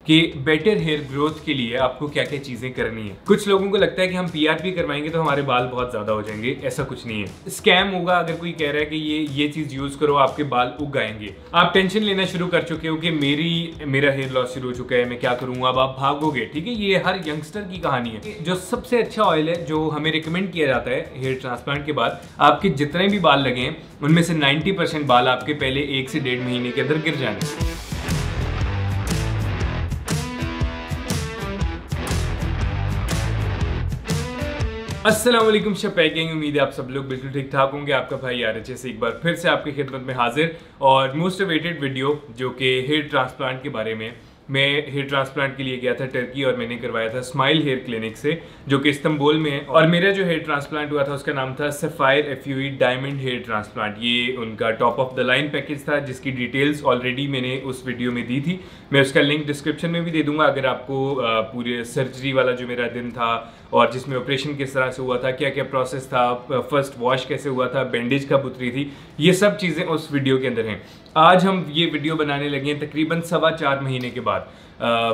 कि better hair growth के लिए आपको क्या क्या चीजें करनी है। कुछ लोगों को लगता है कि हम पीआरपी करवाएंगे तो हमारे बाल बहुत ज्यादा हो जाएंगे। ऐसा कुछ नहीं है, स्कैम होगा अगर कोई कह रहा है कि ये चीज यूज करो आपके बाल उग आएंगे। आप टेंशन लेना शुरू कर चुके हो कि मेरा हेयर लॉस शुरू हो चुका है, मैं क्या करूंगा, अब आप भागोगे। ठीक है, ये हर यंगस्टर की कहानी है। जो सबसे अच्छा ऑयल है जो हमें रिकमेंड किया जाता है हेयर ट्रांसप्लांट के बाद, आपके जितने भी बाल लगे हैं उनमें से 90% बाल आपके पहले 1 से 1.5 महीने के अंदर गिर जाने। अस्सलाम वालेकुम शपैकिंग, उम्मीद है आप सब लोग बिल्कुल ठीक ठाक होंगे। आपका भाई आरएचए से एक बार फिर से आपकी खिदमत में हाजिर और मोस्ट अवेटेड वीडियो जो कि हेयर ट्रांसप्लांट के बारे में। मैं हेयर ट्रांसप्लांट के लिए गया था टर्की और मैंने करवाया था स्माइल हेयर क्लिनिक से जो कि इस्तांबुल में है। और मेरा जो हेयर ट्रांसप्लांट हुआ था उसका नाम था sapphire FUE diamond hair transplant. ये उनका top of the line package था जिसकी डिटेल्स ऑलरेडी मैंने उस वीडियो में दी थी। मैं उसका लिंक डिस्क्रिप्शन में भी दे दूंगा अगर आपको पूरे सर्जरी वाला जो मेरा दिन था और जिसमें ऑपरेशन किस तरह से हुआ था, क्या क्या प्रोसेस था, फर्स्ट वॉश कैसे हुआ था, बैंडेज कब उतरी थी, ये सब चीज़ें उस वीडियो के अंदर हैं। आज हम ये वीडियो बनाने लगे हैं तकरीबन 4.25 महीने के बाद।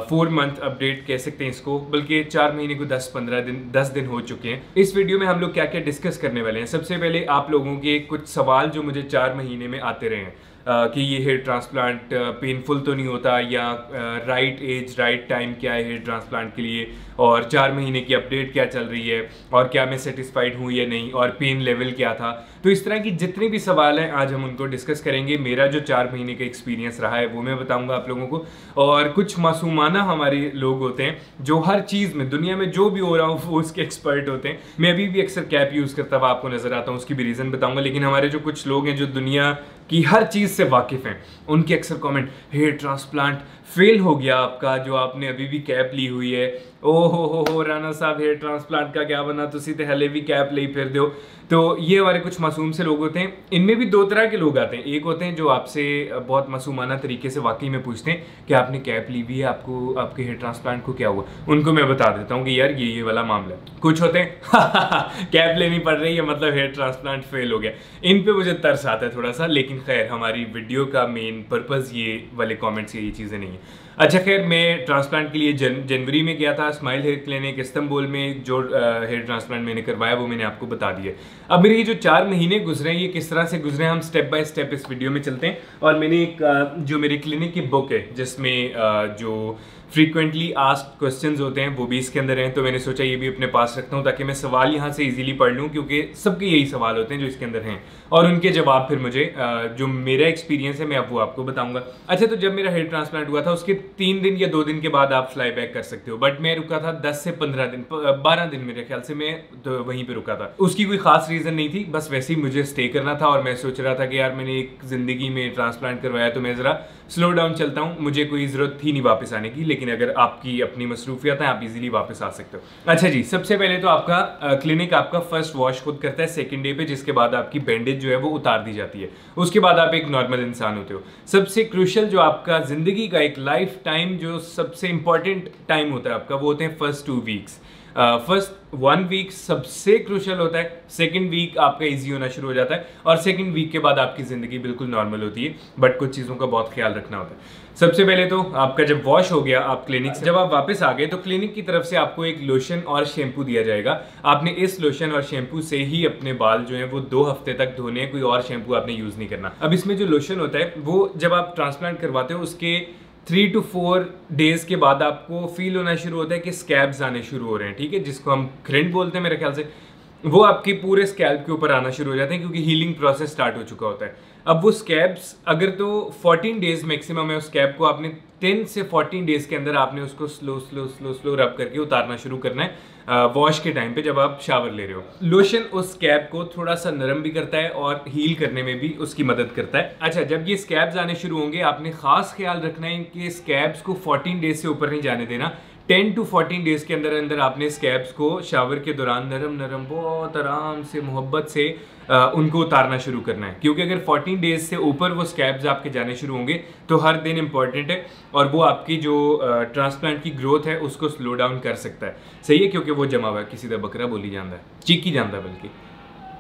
4 मंथ अपडेट कह सकते हैं इसको, बल्कि 4 महीने को 10 दिन हो चुके हैं। इस वीडियो में हम लोग क्या क्या डिस्कस करने वाले हैं। सबसे पहले आप लोगों के कुछ सवाल जो मुझे 4 महीने में आते रहे हैं कि ये हेयर ट्रांसप्लांट पेनफुल तो नहीं होता, या राइट एज राइट टाइम क्या है हेयर ट्रांसप्लांट के लिए, और 4 महीने की अपडेट क्या चल रही है, और क्या मैं सेटिस्फाइड हूँ या नहीं, और पेन लेवल क्या था। तो इस तरह की जितने भी सवाल हैं आज हम उनको डिस्कस करेंगे। मेरा जो 4 महीने का एक्सपीरियंस रहा है वो मैं बताऊँगा आप लोगों को। और कुछ मासूमाना हमारे लोग होते हैं जो हर चीज़ में दुनिया में जो भी हो रहा हो वो उसके एक्सपर्ट होते हैं। मैं अभी भी अक्सर कैप यूज़ करता हुआ आपको नजर आता हूँ, उसकी भी रीज़न बताऊँगा। लेकिन हमारे जो कुछ लोग हैं जो दुनिया की हर चीज़ से वाकिफ़ हैं, उनके अक्सर कमेंट, हेयर ट्रांसप्लांट फेल हो गया आपका जो आपने अभी भी कैप ली हुई है, ओ हो राना साहब हेयर ट्रांसप्लांट का क्या बना, तुसी तो हले भी कैप ले फिर दो। तो ये हमारे कुछ मासूम से लोग होते हैं। इनमें भी 2 तरह के लोग आते हैं। एक होते हैं जो आपसे बहुत मासूमाना तरीके से वाकई में पूछते हैं कि आपने कैप ली हुई है, आपको आपके हेयर ट्रांसप्लांट को क्या हुआ। उनको मैं बता देता हूँ कि यार ये वाला मामला है। कुछ होते हैं कैप लेनी पड़ रही है मतलब हेयर ट्रांसप्लांट फेल हो गया। इन पे मुझे तरस आता है थोड़ा सा, लेकिन खैर हमारी वीडियो का मेन पर्पज़ ये वाले कॉमेंट्स ये चीज़ें नहीं है। अच्छा खैर, मैं ट्रांसप्लांट के लिए जनवरी में गया था स्माइल हेयर क्लिनिक इस्तांबुल में। जो हेयर ट्रांसप्लांट मैंने करवाया वो मैंने आपको बता दिया। अब मेरे ये जो 4 महीने गुजरे हैं ये किस तरह से गुजरे हैं हम स्टेप बाय स्टेप इस वीडियो में चलते हैं। और मैंने एक जो मेरी क्लिनिक की बुक है जिसमें जो फ्रीक्वेंटली आस्क्ड क्वेश्चंस होते हैं वो भी इसके अंदर हैं, तो मैंने सोचा ये भी अपने पास रखता हूँ ताकि मैं सवाल यहाँ से इजीली पढ़ लूँ, क्योंकि सबके यही सवाल होते हैं जो इसके अंदर हैं और उनके जवाब फिर मुझे जो मेरा एक्सपीरियंस है मैं अब वो आपको बताऊंगा। अच्छा, तो जब मेरा हेयर ट्रांसप्लांट हुआ था उसके 3 दिन या 2 दिन के बाद आप फ्लाई बैक कर सकते हो, बट मैं रुका था 10 से 15 दिन 12 दिन मेरे ख्याल से मैं तो वहीं पर रुका था। उसकी कोई खास रीज़न नहीं थी, बस वैसे ही मुझे स्टे करना था और मैं सोच रहा था कि यार मैंने एक ज़िंदगी में ट्रांसप्लांट करवाया तो मैं ज़रा स्लो डाउन चलता हूँ, मुझे कोई ज़रूरत थी नहीं वापस आने की। लेकिन अगर आपकी अपनी मसरूफियत है आप इजीली वापस आ सकते हो। अच्छा जी, सबसे पहले तो आपका क्लिनिक आपका फर्स्ट वॉश खुद करता है सेकंड डे पे, जिसके बाद आपकी बैंडेज जो है वो उतार दी जाती है। उसके बाद आप एक नॉर्मल इंसान होते हो। सबसे क्रूशियल जो आपका ज़िंदगी का एक लाइफ टाइम जो सबसे इंपॉर्टेंट टाइम होता है आपका, वो होते हैं फर्स्ट 2 वीक्स। फर्स्ट 1 वीक सबसे क्रूशियल होता है, सेकंड वीक आपका इजी होना शुरू हो जाता है और सेकंड वीक के बाद आपकी ज़िंदगी बिल्कुल नॉर्मल होती है। बट कुछ चीज़ों का बहुत ख्याल रखना होता है। सबसे पहले तो आपका जब वॉश हो गया आप क्लिनिक से जब आप वापस आ गए तो क्लिनिक की तरफ से आपको एक लोशन और शैम्पू दिया जाएगा। आपने इस लोशन और शैम्पू से ही अपने बाल जो हैं वो 2 हफ्ते तक धोने हैं, कोई और शैम्पू आपने यूज़ नहीं करना। अब इसमें जो लोशन होता है वो जब आप ट्रांसप्लांट करवाते हो उसके 3 to 4 डेज के बाद आपको फील होना शुरू होता है कि स्कैब्स आने शुरू हो रहे हैं। ठीक है, जिसको हम क्रिंड बोलते हैं मेरे ख्याल से, वो आपकी पूरे स्कैल्प के ऊपर आना शुरू हो जाते हैं क्योंकि हीलिंग प्रोसेस स्टार्ट हो चुका होता है। अब वो स्कैब्स अगर तो 14 डेज मैक्सिमम है उस स्कैब को, आपने 10 से 14 डेज के अंदर आपने उसको स्लो रब करके उतारना शुरू करना है वॉश के टाइम पे जब आप शावर ले रहे हो। लोशन उस स्कैब को थोड़ा सा नरम भी करता है और हील करने में भी उसकी मदद करता है। अच्छा, जब ये स्कैब्स आने शुरू होंगे आपने खास ख्याल रखना है कि स्कैब्स को 14 डेज से ऊपर नहीं जाने देना। 10 to 14 डेज के अंदर अंदर आपने स्कैब्स को शावर के दौरान नरम बहुत आराम से मोहब्बत से उनको उतारना शुरू करना है, क्योंकि अगर 14 डेज से ऊपर वो स्कैब्स आपके जाने शुरू होंगे तो हर दिन इंपॉर्टेंट है और वो आपकी जो ट्रांसप्लांट की ग्रोथ है उसको स्लो डाउन कर सकता है। सही है, क्योंकि वो जमा हुआ है, किसी का बकरा बोली जाता है, चीकी जाता है बल्कि।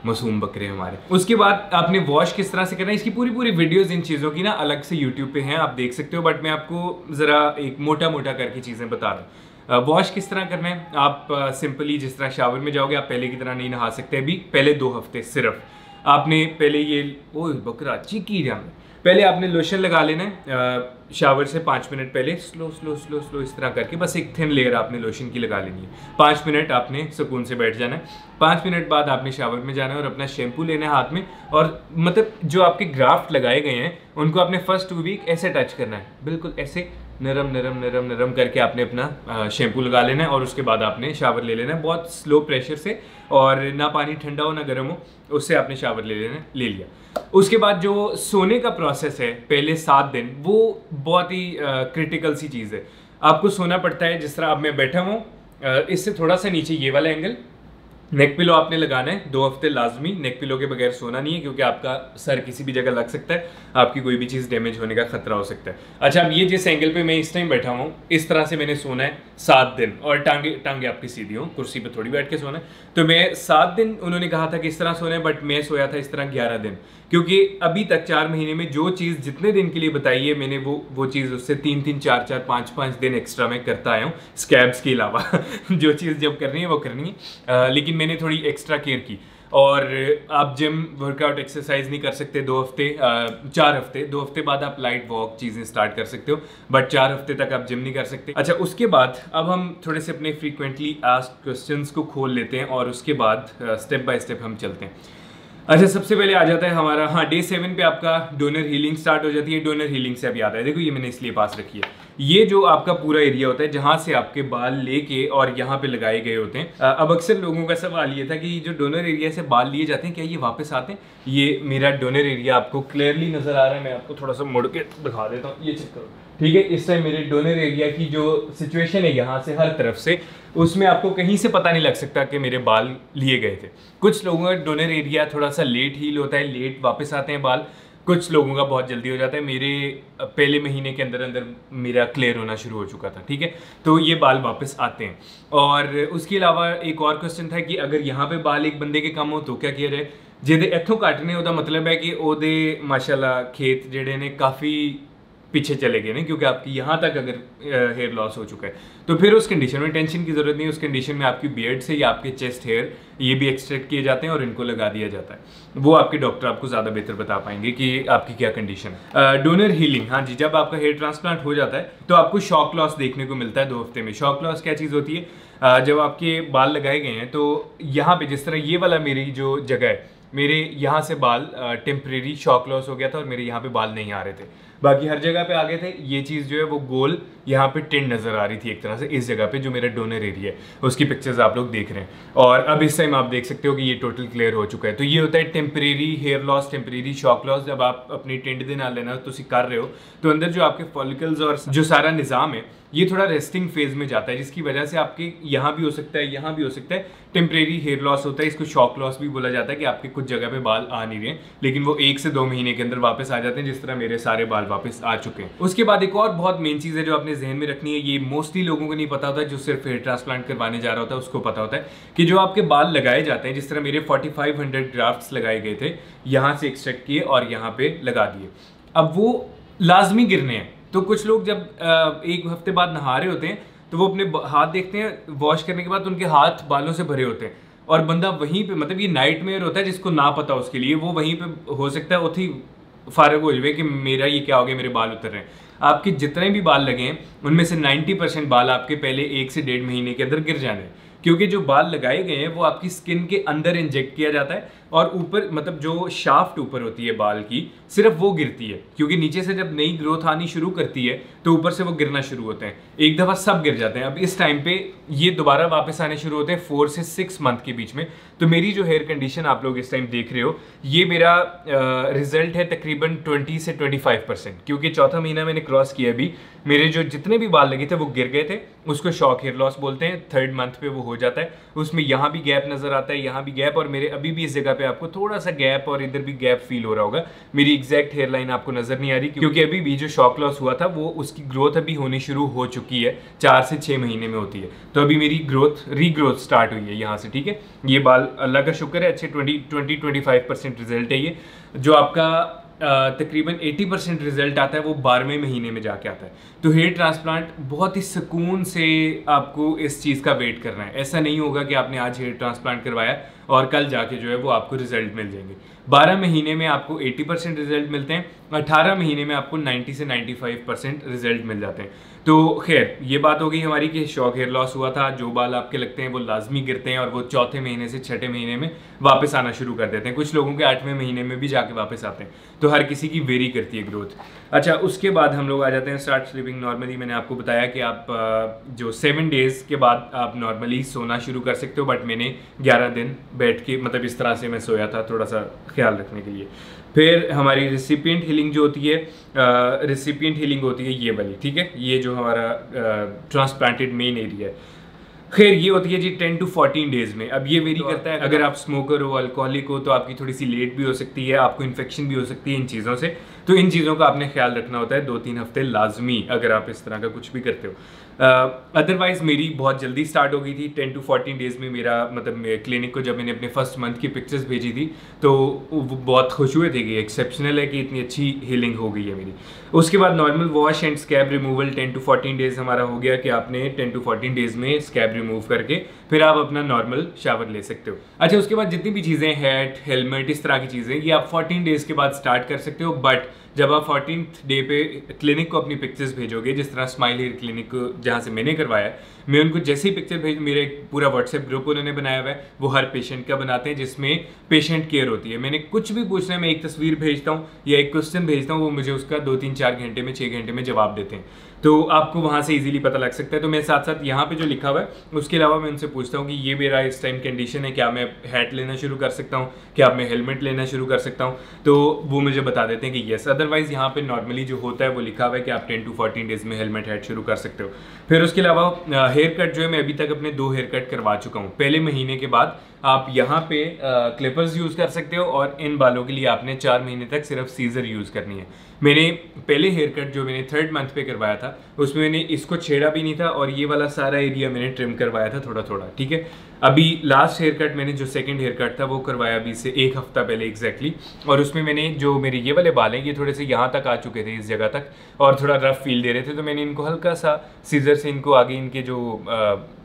मासूम बकरे हमारे। उसके बाद आपने वॉश किस तरह से करना है, इसकी पूरी पूरी वीडियोस इन चीज़ों की ना अलग से यूट्यूब पे हैं, आप देख सकते हो, बट मैं आपको ज़रा एक मोटा मोटा करके चीज़ें बता रहा हूँ। वॉश किस तरह करना है, आप सिंपली जिस तरह शावर में जाओगे आप पहले की तरह नहीं नहा सकते अभी, पहले 2 हफ्ते सिर्फ आपने पहले ये ओह बकरा चीकी जाम पहले आपने लोशन लगा लेना है शावर से 5 मिनट पहले, स्लो स्लो स्लो स्लो इस तरह करके बस एक थिन लेयर आपने लोशन की लगा लेनी है। 5 मिनट आपने सुकून से बैठ जाना है। 5 मिनट बाद आपने शावर में जाना है और अपना शैम्पू लेना है हाथ में, और मतलब जो आपके ग्राफ्ट लगाए गए हैं उनको आपने फर्स्ट 2 वीक ऐसे टच करना है, बिल्कुल ऐसे नरम नरम नरम नरम करके आपने अपना शैम्पू लगा लेना है, और उसके बाद आपने शावर ले लेना है बहुत स्लो प्रेशर से, और ना पानी ठंडा हो ना गर्म हो, उससे आपने शावर ले लिया। उसके बाद जो सोने का प्रोसेस है पहले 7 दिन, वो बहुत ही क्रिटिकल सी चीज़ है। आपको सोना पड़ता है जिस तरह अब मैं बैठा हूँ, इससे थोड़ा सा नीचे ये वाला एंगल, नेक पिलो आपने लगाना है 2 हफ्ते लाजमी। नेक पिलो के बगैर सोना नहीं है, क्योंकि आपका सर किसी भी जगह लग सकता है, आपकी कोई भी चीज़ डैमेज होने का खतरा हो सकता है। अच्छा, अब ये जिस एंगल पे मैं इस टाइम बैठा हूँ, इस तरह से मैंने सोना है 7 दिन, और टांगे आपकी सीधी हो, कुर्सी पे थोड़ी बैठ के सोना है। तो मैं 7 दिन उन्होंने कहा था कि इस तरह सोना है, बट मैं सोया था इस तरह 11 दिन, क्योंकि अभी तक 4 महीने में जो चीज़ जितने दिन के लिए बताई है मैंने, वो चीज़ उससे 3-3, 4-4, 5-5 दिन एक्स्ट्रा मैं करता आया हूँ, स्कैब्स के अलावा जो चीज़ जब करनी है वो करनी है, लेकिन मैंने थोड़ी एक्स्ट्रा केयर की। और आप जिम वर्कआउट एक्सरसाइज नहीं कर सकते 2 हफ्ते, 4 हफ्ते, 2 हफ्ते बाद आप लाइट वॉक चीज़ें स्टार्ट कर सकते हो, बट 4 हफ्ते तक आप जिम नहीं कर सकते। अच्छा, उसके बाद अब हम थोड़े से अपने फ्रीक्वेंटली आस्क्ड क्वेश्चंस को खोल लेते हैं, और उसके बाद स्टेप बाय स्टेप हम चलते हैं। अच्छा, सबसे पहले आ जाता है हमारा, हाँ, डे 7 पे आपका डोनर हीलिंग स्टार्ट हो जाती है। डोनर हीलिंग से अभी आता है, देखो ये मैंने इसलिए पास रखी है, ये जो आपका पूरा एरिया होता है जहाँ से आपके बाल लेके और यहाँ पे लगाए गए होते हैं। अब अक्सर लोगों का सवाल ये था कि जो डोनर एरिया से बाल लिए जाते हैं क्या ये वापस आते हैं? ये मेरा डोनर एरिया आपको क्लियरली नजर आ रहा है, मैं आपको थोड़ा सा मुड़ के दिखा देता हूँ, ये चेक करो, ठीक है। इस टाइम मेरे डोनर एरिया की जो सिचुएशन है यहाँ से हर तरफ से, उसमें आपको कहीं से पता नहीं लग सकता कि मेरे बाल लिए गए थे। कुछ लोगों का डोनर एरिया थोड़ा सा लेट हील होता है, लेट वापस आते हैं बाल, कुछ लोगों का बहुत जल्दी हो जाता है। मेरे पहले महीने के अंदर अंदर मेरा क्लियर होना शुरू हो चुका था, ठीक है, तो ये बाल वापस आते हैं। और उसके अलावा एक और क्वेश्चन था कि अगर यहाँ पे बाल एक बंदे के कम हो तो क्या किया जाए? ਜਿਹਦੇ ਇੱਥੋਂ ਘੱਟ ਨੇ ਉਹਦਾ मतलब है कि ਉਹਦੇ माशाल्लाह खेत ਜਿਹੜੇ ने काफ़ी पीछे चले गए ना, क्योंकि आपकी यहाँ तक अगर हेयर लॉस हो चुका है तो फिर उस कंडीशन में टेंशन की ज़रूरत नहीं। उस कंडीशन में आपकी बियर्ड से या आपके चेस्ट हेयर ये भी एक्सट्रैक्ट किए जाते हैं और इनको लगा दिया जाता है। वो आपके डॉक्टर आपको ज़्यादा बेहतर बता पाएंगे कि आपकी क्या कंडीशन है। डोनर हीलिंग, हाँ जी, जब आपका हेयर ट्रांसप्लांट हो जाता है तो आपको शॉक लॉस देखने को मिलता है 2 हफ्ते में। शॉक लॉस क्या चीज़ होती है? जब आपके बाल लगाए गए हैं तो यहाँ पे जिस तरह ये वाला मेरी जो जगह है, मेरे यहाँ से बाल टेम्परेरी शॉक लॉस हो गया था और मेरे यहाँ पे बाल नहीं आ रहे थे, बाकी हर जगह पे आ गए थे। ये चीज़ जो है वो गोल यहाँ पे टिंड नज़र आ रही थी एक तरह से इस जगह पे, जो मेरा डोनर एरिया है उसकी पिक्चर्स आप लोग देख रहे हैं। और अब इस टाइम आप देख सकते हो कि ये टोटल क्लियर हो चुका है। तो ये होता है temporary hair loss, temporary shock loss. जब आप अपनी टिंड दे नाल लेना तुसी कर रहे हो तो अंदर जो आपके फॉलिकल्स और जो सारा निज़ाम है ये थोड़ा रेस्टिंग फेज में जाता है, जिसकी वजह से आपके यहाँ भी हो सकता है, यहाँ भी हो सकता है, टेम्परेरी हेयर लॉस होता है। इसको शॉक लॉस भी बोला जाता है कि आपके कुछ जगह पे बाल आ नहीं रहे लेकिन वो 1 से 2 महीने के अंदर वापस आ जाते हैं, जिस तरह मेरे सारे बाल वापस आ चुके हैं। उसके बाद एक और बहुत मेन चीज़ है जो आपने जहन में रखनी है, ये मोस्टली लोगों को नहीं पता होता, जो सिर्फ हेयर ट्रांसप्लांट करवाने जा रहा होता है उसको पता होता है कि जो आपके बाल लगाए जाते हैं, जिस तरह मेरे 4500 ग्राफ्ट्स लगाए गए थे, यहाँ से एक्सट्रैक्ट किए और यहाँ पे लगा दिए, अब वो लाजमी गिरने हैं। तो कुछ लोग जब 1 हफ्ते बाद नहा रहे होते हैं तो वो अपने हाथ देखते हैं, वॉश करने के बाद उनके हाथ बालों से भरे होते हैं और बंदा वहीं पे, मतलब ये नाइटमेयर होता है जिसको ना पता उसके लिए, वो वहीं पे हो सकता है उठी फारग हो जाए कि मेरा ये क्या हो गया, मेरे बाल उतर रहे हैं। आपके जितने भी बाल लगे हैं उनमें से 90% बाल आपके पहले 1 से 1.5 महीने के अंदर गिर जाने, क्योंकि जो बाल लगाए गए हैं वो आपकी स्किन के अंदर इंजेक्ट किया जाता है और ऊपर, मतलब जो शाफ्ट ऊपर होती है बाल की, सिर्फ वो गिरती है, क्योंकि नीचे से जब नई ग्रोथ आनी शुरू करती है तो ऊपर से वो गिरना शुरू होते हैं। एक दफ़ा सब गिर जाते हैं। अब इस टाइम पे ये दोबारा वापस आने शुरू होते हैं 4 से 6 मंथ के बीच में। तो मेरी जो हेयर कंडीशन आप लोग इस टाइम देख रहे हो, ये मेरा रिजल्ट है तकरीबन 20 से 25%, क्योंकि 4था महीना मैंने क्रॉस किया। अभी मेरे जो जितने भी बाल लगे थे वो गिर गए थे, उसको शॉक हेयर लॉस बोलते हैं। 3rd मंथ पे वो हो जाता है, उसमें यहाँ भी गैप नज़र आता है, यहाँ भी गैप, और मेरे अभी भी इस जगह पे आपको थोड़ा सा गैप और इधर भी गैप फील हो रहा होगा। मेरी एग्जैक्ट हेयर लाइन आपको नज़र नहीं आ रही क्योंकि अभी भी जो शॉक लॉस हुआ था वो उसकी ग्रोथ अभी होनी शुरू हो चुकी है, 4 से 6 महीने में होती है। तो अभी मेरी ग्रोथ रीग्रोथ स्टार्ट हुई है यहाँ से, ठीक है। ये बाल अल्लाह का शुक्र है अच्छे 20-25% रिजल्ट है ये। जो आपका तकरीबन 80% रिजल्ट आता है वो 12वें महीने में जाके आता है। तो हेयर ट्रांसप्लांट बहुत ही सुकून से आपको इस चीज़ का वेट करना है। ऐसा नहीं होगा कि आपने आज हेयर ट्रांसप्लांट करवाया और कल जाके जो है वो आपको रिजल्ट मिल जाएंगे। 12 महीने में आपको 80% रिजल्ट मिलते हैं, 18 महीने में आपको 90 से 95% रिजल्ट मिल जाते हैं। तो खैर ये बात हो गई हमारी कि शॉक हेयर लॉस हुआ था, जो बाल आपके लगते हैं वो लाजमी गिरते हैं और वो चौथे महीने से छठे महीने में वापस आना शुरू कर देते हैं। कुछ लोगों के 8वें महीने में भी जाके वापस आते हैं। तो हर किसी की वेरी करती है ग्रोथ। अच्छा, उसके बाद हम लोग आ जाते हैं स्टार्ट स्लीपिंग नॉर्मली। मैंने आपको बताया कि आप जो 7 डेज़ के बाद आप नॉर्मली सोना शुरू कर सकते हो, बट मैंने 11 दिन बैठ के मतलब इस तरह से मैं सोया था, थोड़ा सा ख्याल रखने के लिए। फिर हमारी रिसिपिएंट हीलिंग जो होती है, रिसिपिएंट हीलिंग होती है ये वाली, ठीक है। ये जो हमारा ट्रांसप्लांटेड मेन एरिया है, खैर ये होती है जी 10 to 14 डेज में। अब ये वेरी करता है, अगर आप स्मोकर हो, अल्कोहलिक हो, तो आपकी थोड़ी सी लेट भी हो सकती है, आपको इन्फेक्शन भी हो सकती है इन चीज़ों से। तो इन चीज़ों का आपने ख्याल रखना होता है 2-3 हफ्ते लाजमी, अगर आप इस तरह का कुछ भी करते हो। अदरवाइज़ मेरी बहुत जल्दी स्टार्ट हो गई थी। 10 to 14 डेज़ में मेरा मतलब क्लिनिक को जब मैंने अपने फर्स्ट मंथ की पिक्चर्स भेजी थी तो वो बहुत खुश हुए थे कि एक्सेप्शनल है कि इतनी अच्छी हीलिंग हो गई है मेरी। उसके बाद normal wash and scab removal 10 to 14 days हमारा हो गया कि आपने 10 to 14 डेज़ में स्कैब रिमूव करके फिर आप अपना नॉर्मल शावर ले सकते हो। अच्छा, उसके बाद जितनी भी चीज़ें, हैट, हेलमेट, इस तरह की चीज़ें, ये आप 14 डेज़ के बाद स्टार्ट कर सकते हो। बट जब आप 14th डे पे क्लिनिक को अपनी पिक्चर्स भेजोगे, जिस तरह स्माइल हेयर क्लिनिक जहाँ से मैंने करवाया, मैं उनको जैसे ही पिक्चर भेज, मेरे एक पूरा व्हाट्सएप ग्रुप उन्होंने बनाया हुआ है, वो हर पेशेंट का बनाते हैं जिसमें पेशेंट केयर होती है। मैंने कुछ भी पूछना है, मैं एक तस्वीर भेजता हूँ या एक क्वेश्चन भेजता हूँ, वो मुझे उसका 2-3-4 घंटे में, 6 घंटे में जवाब देते हैं। तो आपको वहाँ से इजीली पता लग सकता है। तो मैं साथ साथ यहाँ पे जो लिखा हुआ है उसके अलावा मैं उनसे पूछता हूँ कि ये मेरा इस टाइम कंडीशन है, क्या मैं हैट लेना शुरू कर सकता हूँ, क्या मैं हेलमेट लेना शुरू कर सकता हूँ, तो वो मुझे बता देते हैं कि येस। अदरवाइज यहाँ पे नॉर्मली जो होता है वो लिखा हुआ है कि आप 10 to 14 डेज में हेलमेट हैट शुरू कर सकते हो। फिर उसके अलावा हेयर कट जो है, मैं अभी तक अपने 2 हेयर कट करवा चुका हूँ। पहले महीने के बाद आप यहाँ पे क्लिपर्स यूज़ कर सकते हो और इन बालों के लिए आपने 4 महीने तक सिर्फ सीजर यूज़ करनी है। मैंने पहले हेयर कट जो मैंने 3rd मंथ पे करवाया था उसमें मैंने इसको छेड़ा भी नहीं था और ये वाला सारा एरिया मैंने ट्रिम करवाया था थोड़ा थोड़ा, ठीक है। अभी लास्ट हेयर कट मैंने जो 2nd हेयर कट था वो करवाया अभी से 1 हफ्ता पहले एग्जैक्टली, और उसमें मैंने जो मेरे ये वाले बाल हैं ये थोड़े से यहाँ तक आ चुके थे, इस जगह तक, और थोड़ा रफ फील दे रहे थे, तो मैंने इनको हल्का सा सीजर से इनको आगे इनके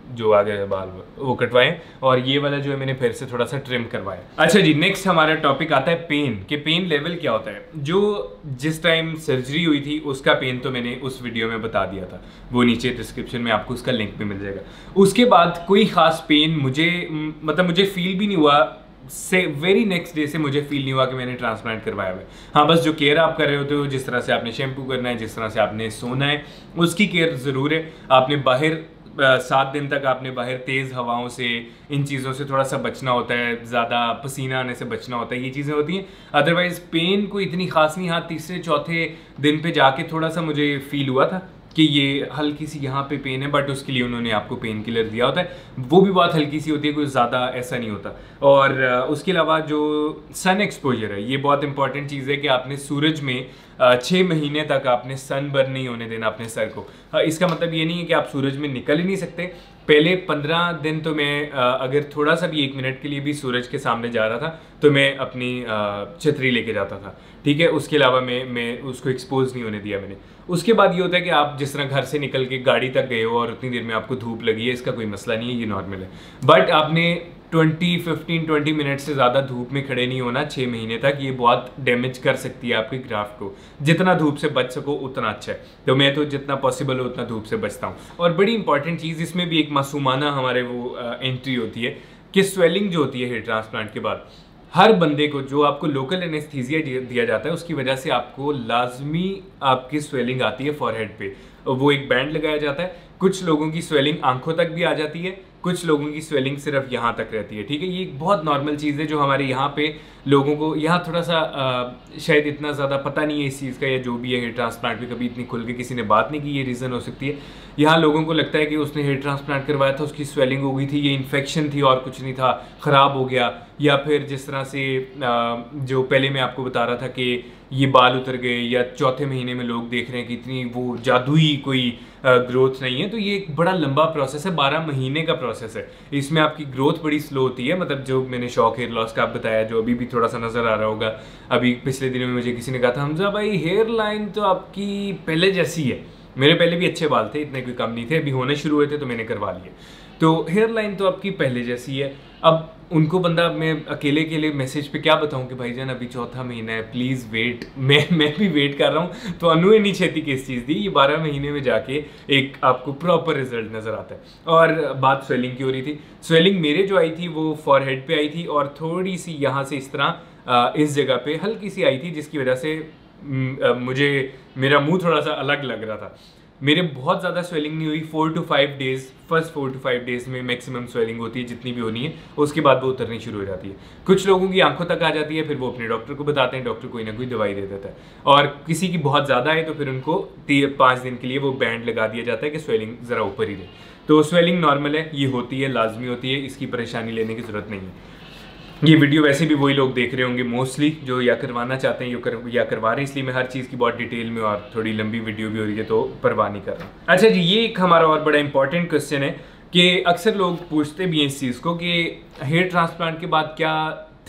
जो आगे बाल वो कटवाए, और ये वाला जो है मैंने फिर से थोड़ा सा ट्रिम करवाया। अच्छा जी, नेक्स्ट हमारा टॉपिक आता है पेन, कि पेन लेवल क्या होता है। जो जिस टाइम सर्जरी हुई थी उसका पेन तो मैंने उस वीडियो में बता दिया था, वो नीचे डिस्क्रिप्शन में आपको उसका लिंक भी मिल जाएगा। उसके बाद कोई खास पेन मुझे फील भी नहीं हुआ, से वेरी नेक्स्ट डे से मुझे फील नहीं हुआ कि मैंने ट्रांसप्लांट करवाया हुआ है। हाँ, बस जो केयर आप कर रहे होते हो, जिस तरह से आपने शैम्पू करना है, जिस तरह से आपने सोना है, उसकी केयर ज़रूर है। आपने बाहर 7 दिन तक आपने बाहर तेज़ हवाओं से, इन चीज़ों से थोड़ा सा बचना होता है, ज़्यादा पसीना आने से बचना होता है, ये चीज़ें होती हैं। अदरवाइज़ पेन कोई इतनी खास नहीं। हाँ, 3-4 दिन पे जाके थोड़ा सा मुझे फील हुआ था कि ये हल्की सी यहाँ पे पेन है, बट उसके लिए उन्होंने आपको पेन किलर दिया होता है, वो भी बहुत हल्की सी होती है, कोई ज़्यादा ऐसा नहीं होता। और उसके अलावा जो सन एक्सपोजर है, ये बहुत इंपॉर्टेंट चीज़ है कि आपने सूरज में 6 महीने तक आपने सन बर्न नहीं होने देना अपने सर को। इसका मतलब ये नहीं है कि आप सूरज में निकल ही नहीं सकते। पहले 15 दिन तो मैं अगर थोड़ा सा भी 1 मिनट के लिए भी सूरज के सामने जा रहा था तो मैं अपनी छतरी लेके जाता था, ठीक है। उसके अलावा मैं उसको एक्सपोज नहीं होने दिया मैंने। उसके बाद ये होता है कि आप जिस तरह घर से निकल के गाड़ी तक गए हो और उतनी देर में आपको धूप लगी है, इसका कोई मसला नहीं है, ये नॉर्मल है। बट आपने 15-20 मिनट से ज़्यादा धूप में खड़े नहीं होना 6 महीने तक, ये बहुत डैमेज कर सकती है आपकी ग्राफ्ट को। जितना धूप से बच सको उतना अच्छा है, तो मैं तो जितना पॉसिबल हो उतना धूप से बचता हूँ। और बड़ी इंपॉर्टेंट चीज़ इसमें भी एक मासूमाना हमारे वो एंट्री होती है कि स्वेलिंग जो होती है हेयर ट्रांसप्लांट के बाद, हर बंदे को जो आपको लोकल एनेस्थीसिया दिया जाता है उसकी वजह से आपको लाजमी आपकी स्वेलिंग आती है फॉरहेड पे, वो एक बैंड लगाया जाता है। कुछ लोगों की स्वेलिंग आंखों तक भी आ जाती है, कुछ लोगों की स्वेलिंग सिर्फ यहाँ तक रहती है, ठीक है। ये एक बहुत नॉर्मल चीज़ है जो हमारे यहाँ पे लोगों को यहाँ थोड़ा सा शायद इतना ज़्यादा पता नहीं है इस चीज़ का, या जो भी है हेयर ट्रांसप्लांट पे कभी इतनी खुल के किसी ने बात नहीं की, ये रीज़न हो सकती है। यहाँ लोगों को लगता है कि उसने हेयर ट्रांसप्लांट करवाया था, उसकी स्वेलिंग हो गई थी, ये इन्फेक्शन थी और कुछ नहीं था, ख़राब हो गया। या फिर जिस तरह से जो पहले मैं आपको बता रहा था कि ये बाल उतर गए, या चौथे महीने में लोग देख रहे हैं कि इतनी वो जादुई कोई ग्रोथ नहीं है। तो ये एक बड़ा लंबा प्रोसेस है, 12 महीने का प्रोसेस है। इसमें आपकी ग्रोथ बड़ी स्लो होती है, मतलब जो मैंने शौक हेयर लॉस का आप बताया, जो अभी भी थोड़ा सा नज़र आ रहा होगा। अभी पिछले दिनों में मुझे किसी ने कहा था, हमजा भाई हेयर लाइन तो आपकी पहले जैसी है। मेरे पहले भी अच्छे बाल थे, इतने कोई कम नहीं थे, अभी होने शुरू हुए थे तो मैंने करवा लिए। तो हेयर लाइन तो आपकी पहले जैसी है। अब उनको बंदा, मैं अकेले मैसेज पे क्या बताऊं कि भाईजान अभी चौथा महीना है, प्लीज़ वेट। मैं भी वेट कर रहा हूं। तो अनु नहीं छेती किस चीज़ दी, ये 12 महीने में जाके एक आपको प्रॉपर रिजल्ट नज़र आता है। और बात स्वेलिंग की हो रही थी। स्वेलिंग मेरे जो आई थी वो फॉरहेड पे आई थी, और थोड़ी सी यहाँ से इस तरह इस जगह पे हल्की सी आई थी, जिसकी वजह से मुझे मेरा मुंह थोड़ा सा अलग लग रहा था। मेरे बहुत ज़्यादा स्वेलिंग नहीं हुई। 4 to 5 days, first 4 to 5 days में मैक्सिमम स्वेलिंग होती है जितनी भी होनी है, उसके बाद वो उतरनी शुरू हो जाती है। कुछ लोगों की आंखों तक आ जाती है, फिर वो अपने डॉक्टर को बताते हैं, डॉक्टर कोई ना कोई दवाई दे देता है। और किसी की बहुत ज़्यादा है तो फिर उनको 5 दिन के लिए वो बैंड लगा दिया जाता है कि स्वेलिंग ज़रा ऊपर ही रहे। तो स्वेलिंग नॉर्मल है, ये होती है, लाजमी होती है, इसकी परेशानी लेने की ज़रूरत नहीं है। ये वीडियो वैसे भी वही लोग देख रहे होंगे मोस्टली जो या करवाना चाहते हैं या करवा रहे हैं, इसलिए मैं हर चीज़ की बहुत डिटेल में, और थोड़ी लंबी वीडियो भी हो रही है तो परवाह नहीं कर रहा। अच्छा जी, ये एक हमारा और बड़ा इंपॉर्टेंट क्वेश्चन है कि अक्सर लोग पूछते भी हैं इस चीज़ को कि हेयर ट्रांसप्लांट के बाद क्या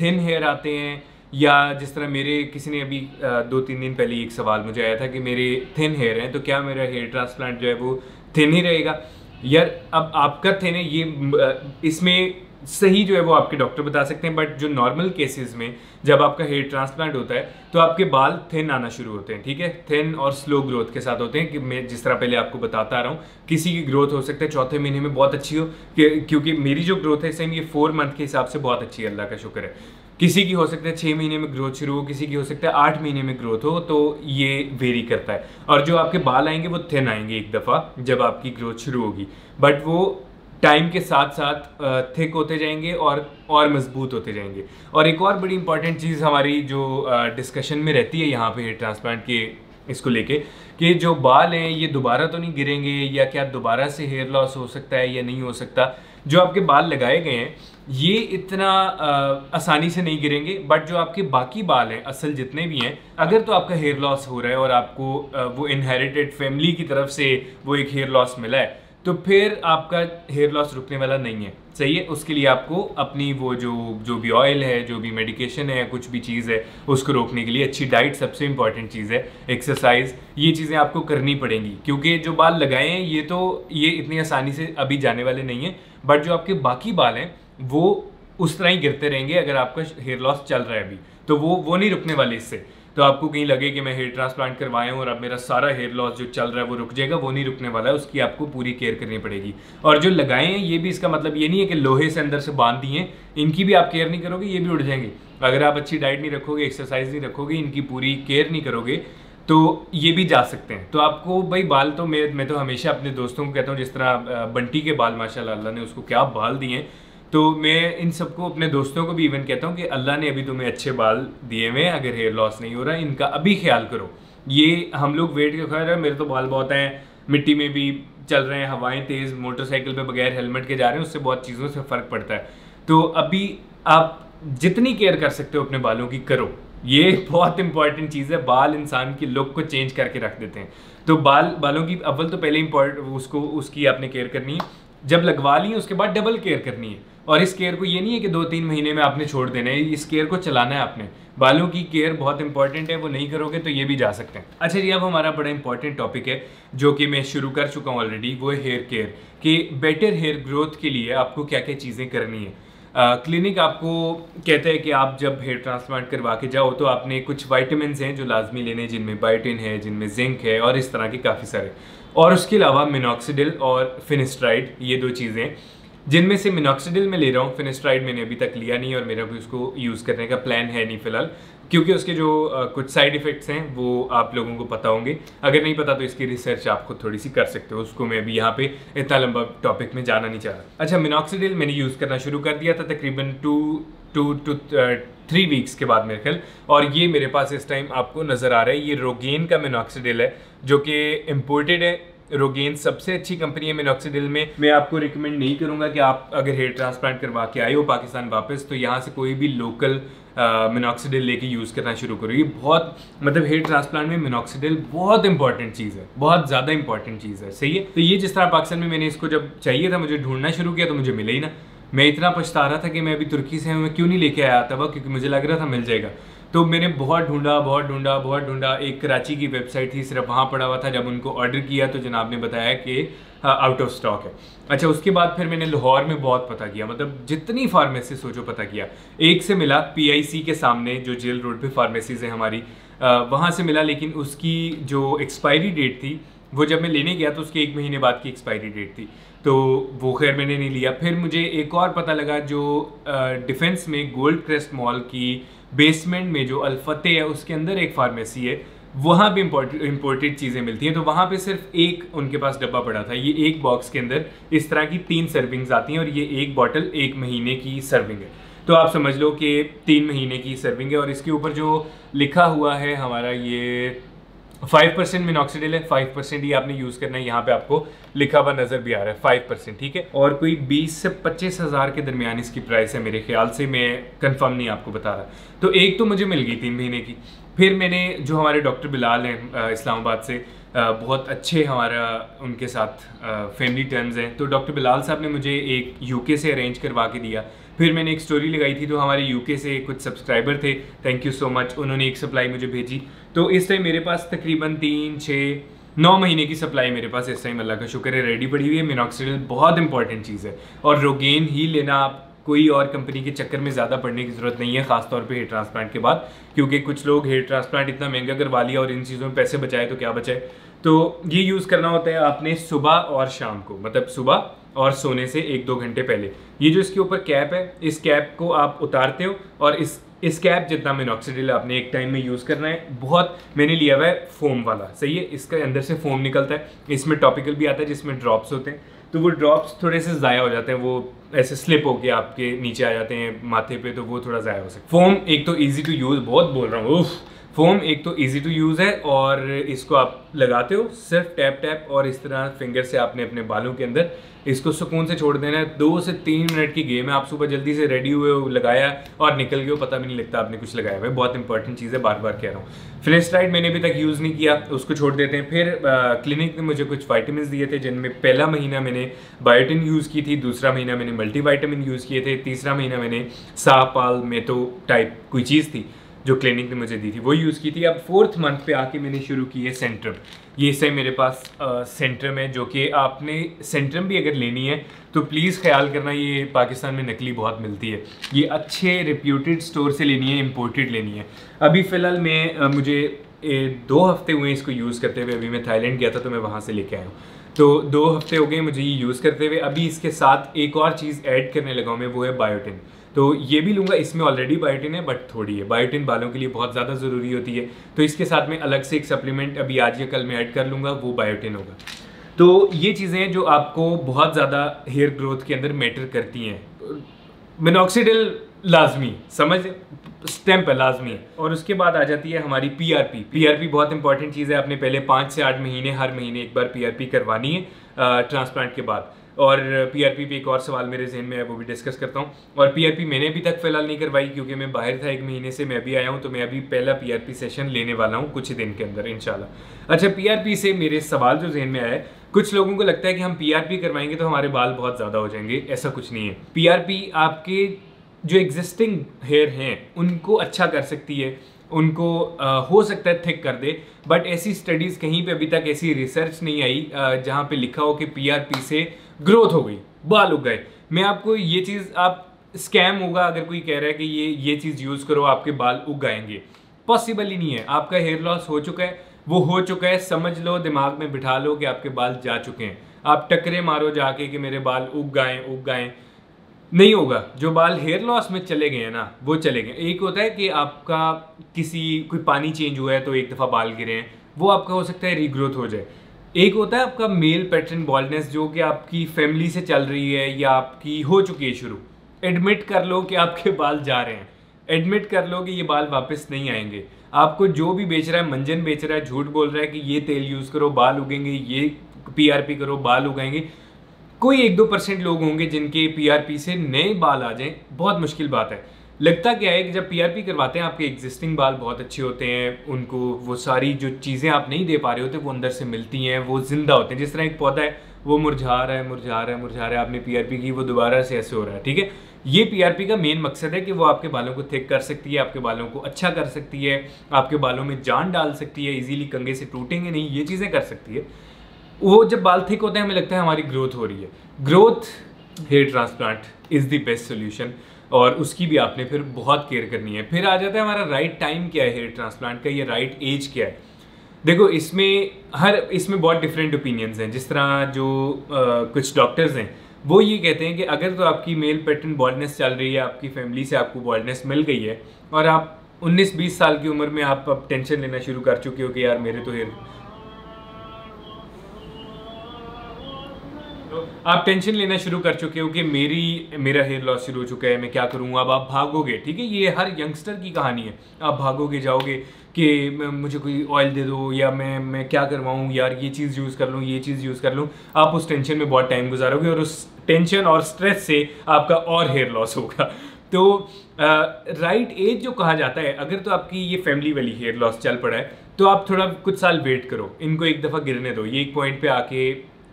थिन हेयर आते हैं, या जिस तरह मेरे किसी ने अभी 2-3 दिन पहले एक सवाल मुझे आया था कि मेरे थिन हेयर हैं, तो क्या मेरा हेयर ट्रांसप्लांट जो है वो थिन ही रहेगा। यार अब आपका थिन है, ये इसमें सही जो है वो आपके डॉक्टर बता सकते हैं, बट जो नॉर्मल केसेस में जब आपका हेयर ट्रांसप्लांट होता है तो आपके बाल थिन आना शुरू होते हैं, ठीक है। थिन और स्लो ग्रोथ के साथ होते हैं, कि मैं जिस तरह पहले आपको बताता रहा हूँ, किसी की ग्रोथ हो सकता है चौथे महीने में बहुत अच्छी हो, क्योंकि मेरी जो ग्रोथ है सेम ये 4 मंथ के हिसाब से बहुत अच्छी है, अल्लाह का शुक्र है। किसी की हो सकता है 6 महीने में ग्रोथ शुरू हो, किसी की हो सकता है 8 महीने में ग्रोथ हो, तो ये वेरी करता है। और जो आपके बाल आएंगे वो थिन आएंगे एक दफ़ा जब आपकी ग्रोथ शुरू होगी, बट वो टाइम के साथ साथ थिक होते जाएंगे और मजबूत होते जाएंगे। और एक और बड़ी इंपॉर्टेंट चीज़ हमारी जो डिस्कशन में रहती है यहाँ पे हेयर ट्रांसप्लांट के इसको लेके, कि जो बाल हैं ये दोबारा तो नहीं गिरेंगे, या क्या दोबारा से हेयर लॉस हो सकता है या नहीं हो सकता। जो आपके बाल लगाए गए हैं ये इतना आसानी से नहीं गिरेंगे, बट जो आपके बाकी बाल हैं असल जितने भी हैं, अगर तो आपका हेयर लॉस हो रहा है और आपको वो इनहेरिटेड फैमिली की तरफ से वो एक हेयर लॉस मिला है, तो फिर आपका हेयर लॉस रुकने वाला नहीं है, सही है। उसके लिए आपको अपनी वो जो भी ऑयल है, जो भी मेडिकेशन है, कुछ भी चीज़ है, उसको रोकने के लिए अच्छी डाइट सबसे इंपॉर्टेंट चीज़ है, एक्सरसाइज, ये चीज़ें आपको करनी पड़ेंगी। क्योंकि जो बाल लगाए हैं ये इतनी आसानी से अभी जाने वाले नहीं हैं, बट जो आपके बाकी बाल हैं वो उस तरह ही गिरते रहेंगे। अगर आपका हेयर लॉस चल रहा है अभी, तो वो नहीं रुकने वाले इससे। तो आपको कहीं लगे कि मैं हेयर ट्रांसप्लांट करवाया हूँ और अब मेरा सारा हेयर लॉस जो चल रहा है वो रुक जाएगा, वो नहीं रुकने वाला है, उसकी आपको पूरी केयर करनी पड़ेगी। और जो लगाए हैं ये भी, इसका मतलब ये नहीं है कि लोहे से अंदर से बांध दिए, इनकी भी आप केयर नहीं करोगे, ये भी उड़ जाएंगे। अगर आप अच्छी डाइट नहीं रखोगे, एक्सरसाइज नहीं रखोगे, इनकी पूरी केयर नहीं करोगे, तो ये भी जा सकते हैं। तो आपको भाई बाल तो मैं तो हमेशा अपने दोस्तों को कहता हूँ, जिस तरह बंटी के बाल माशाल्लाह अल्लाह ने उसको क्या बाल दिए हैं, तो मैं इन सबको अपने दोस्तों को भी इवन कहता हूँ कि अल्लाह ने अभी तुम्हें अच्छे बाल दिए हुए हैं, अगर हेयर लॉस नहीं हो रहा है इनका अभी ख्याल करो। ये हम लोग वेट के खा रहे हैं, मेरे तो बाल बहुत हैं, मिट्टी में भी चल रहे हैं, हवाएं तेज़, मोटरसाइकिल पे बगैर हेलमेट के जा रहे हैं, उससे बहुत चीज़ों से फ़र्क पड़ता है। तो अभी आप जितनी केयर कर सकते हो अपने बालों की करो, ये बहुत इंपॉर्टेंट चीज़ है। बाल इंसान की लुक को चेंज करके रख देते हैं। तो बालों की अव्वल तो पहले उसकी आपने केयर करनी है, जब लगवा ली उसके बाद डबल केयर करनी है। और इस केयर को ये नहीं है कि 2-3 महीने में आपने छोड़ देना है, इस केयर को चलाना है आपने। बालों की केयर बहुत इंपॉर्टेंट है, वो नहीं करोगे तो ये भी जा सकते हैं। अच्छा जी, अब हमारा बड़ा इंपॉर्टेंट टॉपिक है जो कि मैं शुरू कर चुका हूँ ऑलरेडी, वो है हेयर केयर, कि बेटर हेयर ग्रोथ के लिए आपको क्या क्या चीज़ें करनी है। क्लिनिक आपको कहता है कि आप जब हेयर ट्रांसप्लांट करवा के जाओ तो आपने कुछ वाइटामिन हैं जो लाजमी लेने, जिनमें बायोटिन है, जिनमें जिंक है और इस तरह के काफ़ी सारे, और उसके अलावा मिनॉक्सिडिल और फिनिस्ट्राइड, ये 2 चीज़ें। जिनमें से मिनॉक्सिडिल मैं ले रहा हूँ, फिनेस्ट्राइड मैंने अभी तक लिया नहीं और मेरा भी उसको यूज़ करने का प्लान है नहीं फिलहाल, क्योंकि उसके जो कुछ साइड इफ़ेक्ट्स हैं वो आप लोगों को पता होंगे। अगर नहीं पता तो इसकी रिसर्च आप खुद थोड़ी सी कर सकते हो, उसको मैं अभी यहाँ पे इतना लंबा टॉपिक में जाना नहीं चाह रहा। अच्छा, मिनॉक्सिडिल मैंने यूज़ करना शुरू कर दिया था तकरीबन 2 to 3 वीक्स के बाद मेरे ख्याल, और ये मेरे पास इस टाइम आपको नज़र आ रहा है, ये रोगेन का मिनॉक्सिडिल है जो कि इम्पोर्टेड है। रोगेन सबसे अच्छी कंपनी है मिनॉक्सिडिल में। मैं आपको रिकमेंड नहीं करूंगा कि आप अगर हेयर ट्रांसप्लांट करवा के आए हो पाकिस्तान वापस तो यहाँ से कोई भी लोकल मिनॉक्सिडिल लेके यूज़ करना शुरू करो। ये बहुत मतलब हेयर ट्रांसप्लांट में मिनॉक्सिडिल बहुत इंपॉर्टेंट चीज़ है, बहुत ज़्यादा इंपॉर्टेंट चीज़ है, सही है। तो ये जिस तरह पाकिस्तान में मैंने इसको जब चाहिए था मुझे ढूंढना शुरू किया तो मुझे मिला ही ना। मैं इतना पछता रहा था कि मैं अभी तुर्की से मैं क्यों नहीं लेके आया था वह, क्योंकि मुझे लग रहा था मिल जाएगा। तो मैंने बहुत ढूंढा। एक कराची की वेबसाइट थी, सिर्फ वहाँ पड़ा हुआ था। जब उनको ऑर्डर किया तो जनाब ने बताया कि आउट ऑफ स्टॉक है। अच्छा, उसके बाद फिर मैंने लाहौर में बहुत पता किया, मतलब जितनी फार्मेसी सोचो पता किया। एक से मिला PIC के सामने जो जेल रोड पे फार्मेसीज है हमारी, वहाँ से मिला, लेकिन उसकी जो एक्सपायरी डेट थी वो जब मैं लेने गया तो उसके 1 महीने बाद की एक्सपायरी डेट थी, तो वो खैर मैंने नहीं लिया। फिर मुझे एक और पता लगा जो डिफेंस में गोल्ड क्रेस्ट मॉल की बेसमेंट में जो अल-फतेह है उसके अंदर एक फार्मेसी है, वहाँ भी इम्पोर्टेड चीज़ें मिलती हैं। तो वहाँ पे सिर्फ एक उनके पास डब्बा पड़ा था। ये एक बॉक्स के अंदर इस तरह की 3 सर्विंग्स आती हैं और ये एक बॉटल 1 महीने की सर्विंग है। तो आप समझ लो कि 3 महीने की सर्विंग है। और इसके ऊपर जो लिखा हुआ है हमारा ये 5% मिनॉक्सिडिल है, 5% ही आपने यूज़ करना है। यहाँ पे आपको लिखा हुआ नज़र भी आ रहा है 5%, ठीक है। और कोई 20 से 25 हज़ार के दरमियान इसकी प्राइस है मेरे ख्याल से, मैं कंफर्म नहीं आपको बता रहा। तो एक तो मुझे मिल गई 3 महीने की। फिर मैंने जो हमारे डॉक्टर बिलाल हैं इस्लामाबाद से, बहुत अच्छे हमारा उनके साथ फैमिली टर्म्स हैं, तो डॉक्टर बिलाल साहब ने मुझे एक UK से अरेंज करवा के दिया। फिर मैंने एक स्टोरी लगाई थी तो हमारे UK से कुछ सब्सक्राइबर थे, थैंक यू सो मच, उन्होंने एक सप्लाई मुझे भेजी। तो इस टाइम मेरे पास तकरीबन 3, 6, 9 महीने की सप्लाई मेरे पास इस टाइम, अल्लाह का शुक्र है, रेडी पड़ी हुई है। मिनॉक्सिडिल बहुत इंपॉर्टेंट चीज़ है और रोगेन ही लेना, आप कोई और कंपनी के चक्कर में ज़्यादा पड़ने की ज़रूरत नहीं है, खासतौर पे हेयर ट्रांसप्लांट के बाद, क्योंकि कुछ लोग हेयर ट्रांसप्लांट इतना महंगा करवा लिया और इन चीज़ों में पैसे बचाए तो क्या बचाए। तो ये यूज़ करना होता है आपने सुबह और शाम को, मतलब सुबह और सोने से 1-2 घंटे पहले। ये जो इसके ऊपर कैप है, इस कैप को आप उतारते हो और इस कैप जितना मिनॉक्सिडिल आपने एक टाइम में यूज़ करना है। बहुत मैंने लिया हुआ है फोम वाला, सही है, इसके अंदर से फोम निकलता है, इसमें टॉपिकल भी आता है जिसमें ड्रॉप्स होते हैं। तो वो ड्रॉप्स थोड़े से ज़ाया हो जाते हैं, वो ऐसे स्लिप होके आपके नीचे आ जाते हैं माथे पे, तो वो थोड़ा ज़ाया हो सकता है। फोम एक तो ईजी टू यूज़, बहुत बोल रहा हूँ, फोम एक तो ईजी टू यूज़ है और इसको आप लगाते हो सिर्फ टैप और इस तरह फिंगर से आपने अपने बालों के अंदर इसको सुकून से छोड़ देना है। 2 से 3 मिनट की गेम है। आप सुबह जल्दी से रेडी हुए हो, लगाया और निकल गए हो, पता भी नहीं लगता आपने कुछ लगाया हुआ है। बहुत इंपॉर्टेंट चीज़ है, बार बार कह रहा हूँ। फिनेस्ट्राइड मैंने अभी तक यूज़ नहीं किया, उसको छोड़ देते हैं। फिर क्लिनिक ने मुझे कुछ वाइटामिन दिए थे, जिनमें पहला महीना मैंने बायोटिन यूज़ की थी, दूसरा महीना मैंने मल्टीवाइटामिन यूज़ किए थे, तीसरा महीना मैंने सापाल मेथो टाइप कोई चीज़ थी जो क्लिनिक ने मुझे दी थी, वो यूज़ की थी। अब 4th मंथ पे आके मैंने शुरू की है सेंट्रम। ये इस टाइम मेरे पास सेंट्रम है, जो कि आपने सेंट्रम भी अगर लेनी है तो प्लीज़ ख्याल करना, ये पाकिस्तान में नकली बहुत मिलती है। ये अच्छे रिप्यूटेड स्टोर से लेनी है, इम्पोर्टेड लेनी है। अभी फ़िलहाल मैं मुझे 2 हफ्ते हुए इसको यूज़ करते हुए। अभी मैं थाईलैंड गया था तो मैं वहाँ से लेके आया हूँ, तो 2 हफ्ते हो गए मुझे ये यूज़ करते हुए। अभी इसके साथ एक और चीज़ ऐड करने लगा हूँ मैं, वो है बायोटिन। तो ये भी लूँगा, इसमें ऑलरेडी बायोटिन है बट थोड़ी है। बायोटिन बालों के लिए बहुत ज़्यादा ज़रूरी होती है, तो इसके साथ में अलग से एक सप्लीमेंट अभी आज या कल में ऐड कर लूँगा, वो बायोटिन होगा। तो ये चीज़ें हैं जो आपको बहुत ज़्यादा हेयर ग्रोथ के अंदर मैटर करती हैं। मिनॉक्सिडिल लाजमी, समझ स्टैम्प है, लाजमी है। और उसके बाद आ जाती है हमारी PRP बहुत इंपॉर्टेंट चीज़ है। आपने पहले 5 से 8 महीने हर महीने एक बार PRP करवानी है ट्रांसप्लांट के बाद। और PRP पे एक और सवाल मेरे जहन में है, वो भी डिस्कस करता हूँ। और PRP मैंने अभी तक फ़िलहाल नहीं करवाई क्योंकि मैं बाहर था 1 महीने से, मैं अभी आया हूँ, तो मैं अभी पहला PRP सेशन लेने वाला हूँ कुछ ही दिन के अंदर इंशाल्लाह। अच्छा, PRP से मेरे सवाल जो जहन में आया है, कुछ लोगों को लगता है कि हम PRP करवाएंगे तो हमारे बाल बहुत ज़्यादा हो जाएंगे। ऐसा कुछ नहीं है। PRP आपके जो एग्जिस्टिंग हेयर हैं उनको अच्छा कर सकती है, उनको हो सकता है थिक कर दे, बट ऐसी स्टडीज़ कहीं पे अभी तक ऐसी रिसर्च नहीं आई जहाँ पे लिखा हो कि PRP से ग्रोथ हो गई, बाल उग गए। मैं आपको ये चीज़, आप स्कैम होगा अगर कोई कह रहा है कि ये चीज़ यूज़ करो आपके बाल उग आएंगे, पॉसिबल ही नहीं है। आपका हेयर लॉस हो चुका है, वो हो चुका है, समझ लो, दिमाग में बिठा लो कि आपके बाल जा चुके हैं। आप टकरे मारो जाके कि मेरे बाल उग गए, नहीं होगा। जो बाल हेयर लॉस में चले गए हैं ना, वो चले गए। एक होता है कि आपका कोई पानी चेंज हुआ है तो एक दफ़ा बाल गिरे हैं, वो आपका हो सकता है रीग्रोथ हो जाए। एक होता है आपका मेल पैटर्न बॉल्डनेस, जो कि आपकी फैमिली से चल रही है या आपकी हो चुकी है शुरू। एडमिट कर लो कि आपके बाल जा रहे हैं, एडमिट कर लो कि ये बाल वापस नहीं आएंगे। आपको जो भी बेच रहा है, मंजन बेच रहा है, झूठ बोल रहा है कि ये तेल यूज़ करो बाल उगेंगे, ये पीआरपी करो बाल उगाएंगे। कोई 1-2% लोग होंगे जिनके पीआरपी से नए बाल आ जाएं, बहुत मुश्किल बात है। लगता क्या है कि जब पीआरपी करवाते हैं आपके एग्जिस्टिंग बाल बहुत अच्छे होते हैं, उनको वो सारी जो चीज़ें आप नहीं दे पा रहे होते वो अंदर से मिलती हैं, वो जिंदा होते हैं। जिस तरह एक पौधा है वो मुरझा रहा है, आपने पीआरपी की, वो दोबारा से ऐसे हो रहा है, ठीक है। ये पीआरपी का मेन मकसद है कि वो आपके बालों को थिक कर सकती है, आपके बालों को अच्छा कर सकती है, आपके बालों में जान डाल सकती है, इजीली कंघे से टूटेंगे नहीं, ये चीज़ें कर सकती है। वो जब बाल थिक होते हैं हमें लगता है हमारी ग्रोथ हो रही है। Growth, hair transplant is the best solution, और उसकी भी आपने फिर बहुत केयर करनी है। फिर आ जाता है हमारा राइट टाइम क्या है हेयर ट्रांसप्लांट का, ये राइट एज क्या है। देखो इसमें बहुत डिफरेंट ओपिनियंस हैं। जिस तरह जो कुछ डॉक्टर्स हैं वो ये कहते हैं कि अगर तो आपकी मेल पैटर्न बॉल्डनेस चल रही है, आपकी फैमिली से आपको बॉल्डनेस मिल गई है, और आप 19-20 साल की उम्र में आप अब टेंशन लेना शुरू कर चुके हो कि यार मेरे तो हेयर, आप टेंशन लेना शुरू कर चुके हो कि मेरा हेयर लॉस शुरू हो चुका है, मैं क्या करूँगा। अब आप भागोगे, ठीक है, ये हर यंगस्टर की कहानी है। आप भागोगे, जाओगे कि मुझे कोई ऑयल दे दो, या मैं क्या करवाऊँ यार, ये चीज़ यूज़ कर लूँ, ये चीज़ यूज़ कर लूँ। आप उस टेंशन में बहुत टाइम गुजारोगे और उस टेंशन और स्ट्रेस से आपका और हेयर लॉस होगा। तो राइट एज जो कहा जाता है, अगर तो आपकी ये फैमिली वाली हेयर लॉस चल पड़ा है तो आप थोड़ा कुछ साल वेट करो, इनको एक दफ़ा गिरने दो। ये एक पॉइंट पे आके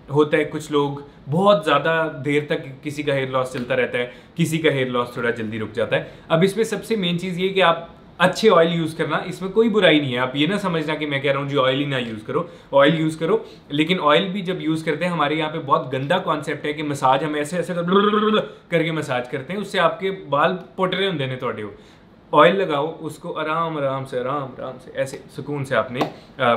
होता है, कुछ लोग बहुत ज़्यादा देर तक किसी का हेयर लॉस चलता रहता है, किसी का हेयर लॉस थोड़ा जल्दी रुक जाता है। अब इसमें सबसे मेन चीज़ ये कि आप अच्छे ऑयल यूज़ करना, इसमें कोई बुराई नहीं है। आप ये ना समझना कि मैं कह रहा हूँ जी ऑयल ही ना यूज़ करो, ऑयल यूज़ करो। लेकिन ऑयल भी जब यूज़ करते हैं, हमारे यहाँ पे बहुत गंदा कॉन्सेप्ट है कि मसाज हम ऐसे ऐसे करके मसाज करते हैं, उससे आपके बाल पोटरे होंगे ने तोड़े हो। ऑयल लगाओ, उसको आराम से ऐसे सुकून से आपने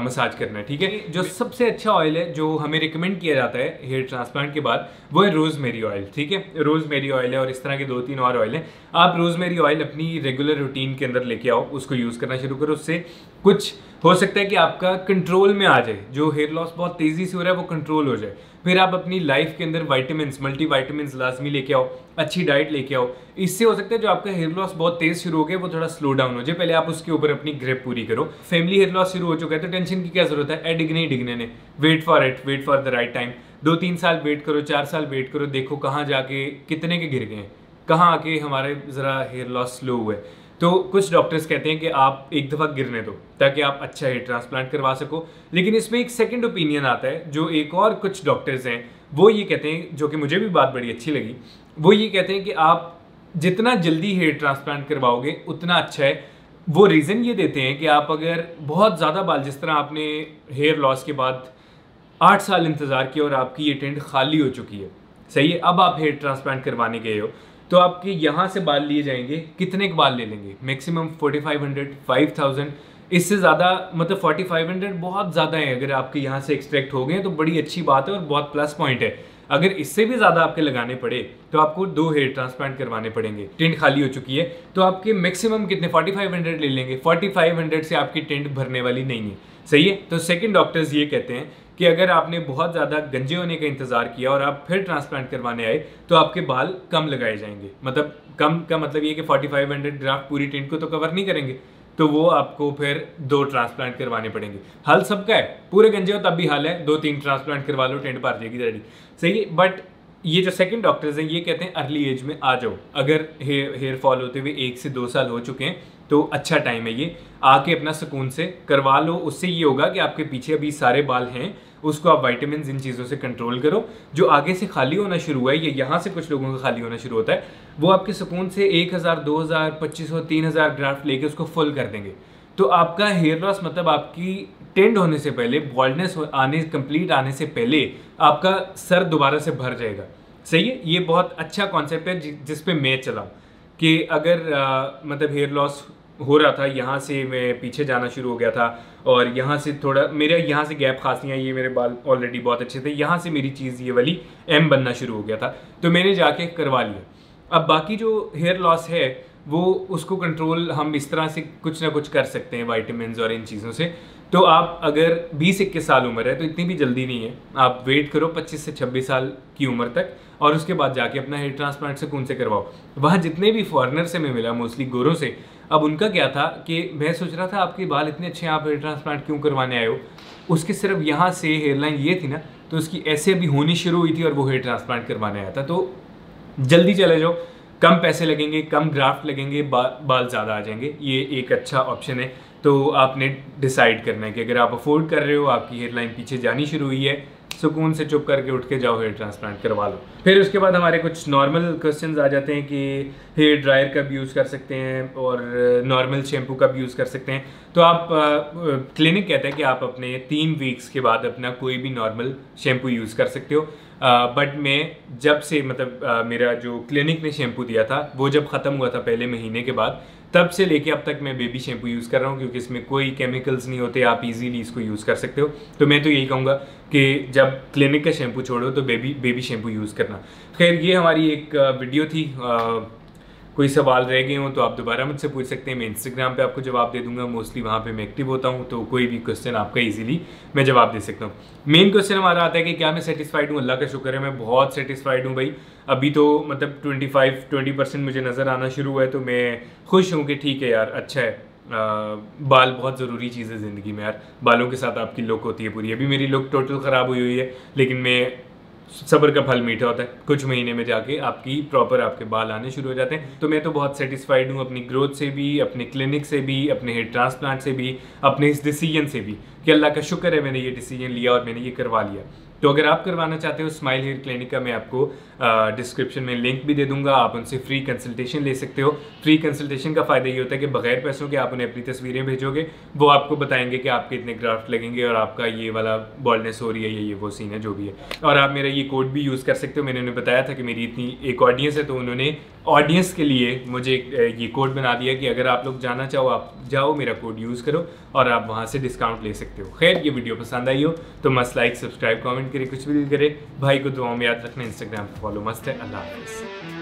मसाज करना है, ठीक है। जो सबसे अच्छा ऑयल है जो हमें रिकमेंड किया जाता है हेयर ट्रांसप्लांट के बाद, वो है रोज़मेरी ऑयल, ठीक है। रोज़मेरी ऑयल है, और इस तरह के 2-3 और ऑयल हैं। आप रोज़मेरी ऑयल अपनी रेगुलर रूटीन के अंदर लेके आओ, उसको यूज़ करना शुरू करो। उससे कुछ हो सकता है कि आपका कंट्रोल में आ जाए, जो हेयर लॉस बहुत तेज़ी से हो रहा है वो कंट्रोल हो जाए। फिर आप अपनी लाइफ के अंदर वाइटामिन्स, मल्टीवाइटामिन्स लाजमी लेके आओ, अच्छी डाइट लेके आओ। इससे हो सकता है जो आपका हेयर लॉस बहुत तेज शुरू हो गया वो थोड़ा स्लो डाउन हो जाए। पहले आप उसके ऊपर अपनी ग्रिप पूरी करो। फैमिली हेयर लॉस शुरू हो चुका है तो टेंशन की क्या जरूरत है, डिगने ही डिगने ने। Wait for the right time. 2-3 साल वेट करो, 4 साल वेट करो, देखो कहाँ जाके कितने के गिर गए हैं, कहाँ आके हमारे ज़रा हेयर लॉस स्लो हुआ है। तो कुछ डॉक्टर्स कहते हैं कि आप एक दफ़ा गिरने दो ताकि आप अच्छा हेयर ट्रांसप्लांट करवा सको। लेकिन इसमें एक सेकंड ओपिनियन आता है, जो एक और कुछ डॉक्टर्स हैं वो ये कहते हैं, जो कि मुझे भी बात बड़ी अच्छी लगी, वो ये कहते हैं कि आप जितना जल्दी हेयर ट्रांसप्लांट करवाओगे उतना अच्छा है। वो रीज़न ये देते हैं कि आप अगर बहुत ज़्यादा बाल, जिस तरह आपने हेयर लॉस के बाद 8 साल इंतज़ार किया और आपकी ये टेंट खाली हो चुकी है, सही है, अब आप हेयर ट्रांसप्लांट करवाने गए हो, तो आपके यहाँ से बाल लिए जाएंगे, कितने के बाल ले लेंगे, मैक्सिमम 4500, 5000। इससे ज़्यादा मतलब 4500 बहुत ज़्यादा है। अगर आपके यहाँ से एक्सट्रैक्ट हो गए तो बड़ी अच्छी बात है और बहुत प्लस पॉइंट है। अगर इससे भी ज़्यादा आपके लगाने पड़े तो आपको 2 हेयर ट्रांसप्लांट करवाने पड़ेंगे। टेंट खाली हो चुकी है तो आपके मैक्सिमम कितने 4500 ले लेंगे। 4500 से आपकी टेंट भरने वाली नहीं है, सही है। तो सेकंड डॉक्टर्स ये कहते हैं कि अगर आपने बहुत ज़्यादा गंजे होने का इंतज़ार किया और आप फिर ट्रांसप्लांट करवाने आए तो आपके बाल कम लगाए जाएंगे। मतलब कम का मतलब ये कि 4500 ग्राफ्ट पूरी टेंट को तो कवर नहीं करेंगे, तो वो आपको फिर 2 ट्रांसप्लांट करवाने पड़ेंगे। हल सबका है, पूरे गंजे हो तब भी हल है, 2-3 ट्रांसप्लांट करवा लो, टेंट भर जाएगी रेडी, सही है। बट ये जो सेकंड डॉक्टर्स हैं ये कहते हैं अर्ली एज में आ जाओ। अगर हेयर फॉल होते हुए 1 से 2 साल हो चुके हैं तो अच्छा टाइम है ये, आके अपना सुकून से करवा लो। उससे ये होगा कि आपके पीछे अभी सारे बाल हैं, उसको आप विटामिन इन चीज़ों से कंट्रोल करो। जो आगे से खाली होना शुरू हुआ है, ये यहाँ से कुछ लोगों का खाली होना शुरू होता है, वो आपके सुकून से 1000, 2000, 2500, 3000 ग्राफ्ट लेके उसको फुल कर देंगे। तो आपका हेयर लॉस मतलब आपकी टेंड होने से पहले, बॉल्डनेस आने कंप्लीट आने से पहले आपका सर दोबारा से भर जाएगा, सही है। ये बहुत अच्छा कॉन्सेप्ट है जिस पे मैं चलाऊँ कि अगर मतलब हेयर लॉस हो रहा था, यहाँ से मैं पीछे जाना शुरू हो गया था और यहाँ से थोड़ा मेरे यहाँ से गैप खासियाँ, ये मेरे बाल ऑलरेडी बहुत अच्छे थे, यहाँ से मेरी चीज़ ये वाली एम बनना शुरू हो गया था, तो मैंने जाके करवा लिया। अब बाकी जो हेयर लॉस है वो उसको कंट्रोल हम इस तरह से कुछ ना कुछ कर सकते हैं वाइटामिन और इन चीज़ों से। तो आप अगर 20-21 साल उम्र है तो इतनी भी जल्दी नहीं है, आप वेट करो 25 से 26 साल की उम्र तक और उसके बाद जाके अपना हेयर ट्रांसप्लांट सुकून से करवाओ। वहाँ जितने भी फॉरेनर से मैं मिला, मोस्टली गोरों से, अब उनका क्या था कि मैं सोच रहा था आपके बाल इतने अच्छे हैं, आप हेयर ट्रांसप्लांट क्यों करवाने आए हो? उसके सिर्फ यहाँ से हेयरलाइन ये थी ना, तो उसकी ऐसे अभी होनी शुरू हुई थी और वो हेयर ट्रांसप्लांट करवाने आया था। तो जल्दी चले जाओ, कम पैसे लगेंगे, कम ग्राफ्ट लगेंगे, बाल ज़्यादा आ जाएंगे, ये एक अच्छा ऑप्शन है। तो आपने डिसाइड करना है कि अगर आप अफोर्ड कर रहे हो, आपकी हेयरलाइन पीछे जानी शुरू हुई है, सुकून से चुप करके उठ के जाओ हेयर ट्रांसप्लांट करवा लो। फिर उसके बाद हमारे कुछ नॉर्मल क्वेश्चंस आ जाते हैं कि हेयर ड्रायर कब यूज़ कर सकते हैं और नॉर्मल शैम्पू कब यूज़ कर सकते हैं। तो आप क्लिनिक कहता है कि आप अपने 3 वीक्स के बाद अपना कोई भी नॉर्मल शैम्पू यूज़ कर सकते हो। बट मैं जब से मेरा जो क्लिनिक ने शैम्पू दिया था वो जब ख़त्म हुआ था पहले महीने के बाद, तब से लेके अब तक मैं बेबी शैम्पू यूज़ कर रहा हूँ, क्योंकि इसमें कोई केमिकल्स नहीं होते, आप इजीली इसको यूज़ कर सकते हो। तो मैं तो यही कहूँगा कि जब क्लिनिक का शैम्पू छोड़ो तो बेबी शैम्पू यूज़ करना। खैर, ये हमारी एक वीडियो थी। कोई सवाल रह गए हो तो आप दोबारा मुझसे पूछ सकते हैं, मैं इंस्टाग्राम पे आपको जवाब दे दूंगा, मोस्टली वहाँ पे मैं एक्टिव होता हूँ, तो कोई भी क्वेश्चन आपका इजीली मैं जवाब दे सकता हूँ। मेन क्वेश्चन हमारा आता है कि क्या मैं सेटिस्फाइड हूँ? अल्लाह का शुक्र है, मैं बहुत सेटिस्फाइड हूँ भाई। अभी तो मतलब 25-20% मुझे नज़र आना शुरू हुआ है, तो मैं खुश हूँ कि ठीक है यार, अच्छा है। बाल बहुत ज़रूरी चीज़ है ज़िंदगी में यार, बालों के साथ आपकी लुक होती है पूरी। अभी मेरी लुक टोटल ख़राब हुई है, लेकिन मैं सब्र का फल मीठा होता है, कुछ महीने में जाके आपकी प्रॉपर आपके बाल आने शुरू हो जाते हैं। तो मैं तो बहुत सेटिस्फाइड हूँ अपनी ग्रोथ से भी, अपने क्लिनिक से भी, अपने हेयर ट्रांसप्लांट से भी, अपने इस डिसीजन से भी कि अल्लाह का शुक्र है मैंने ये डिसीजन लिया और मैंने ये करवा लिया। तो अगर आप करवाना चाहते हो स्माइल हेयर क्लिनिक का, मैं आपको डिस्क्रिप्शन में लिंक भी दे दूंगा, आप उनसे फ्री कंसल्टेशन ले सकते हो। फ्री कंसल्टेशन का फ़ायदा ये होता है कि बगैर पैसों के आप उन्हें अपनी तस्वीरें भेजोगे, वो आपको बताएंगे कि आपके इतने ग्राफ्ट लगेंगे और आपका ये वाला बॉल्डनेस हो रही है, ये वो सीन है जो भी है। और आप मेरा ये कोड भी यूज़ कर सकते हो। मैंने उन्हें बताया था कि मेरी इतनी एक ऑडियंस है, तो उन्होंने ऑडियंस के लिए मुझे ये कोड बना दिया कि अगर आप लोग जाना चाहो, आप जाओ, मेरा कोड यूज़ करो और आप वहाँ से डिस्काउंट ले सकते हो। खैर, ये वीडियो पसंद आई हो तो मस्त लाइक, सब्सक्राइब, कमेंट करें, कुछ भी करे। भाई को दुआ में याद रखना, इंस्टाग्राम पर फॉलो मस्त है। अल्लाह हाफ़िज़।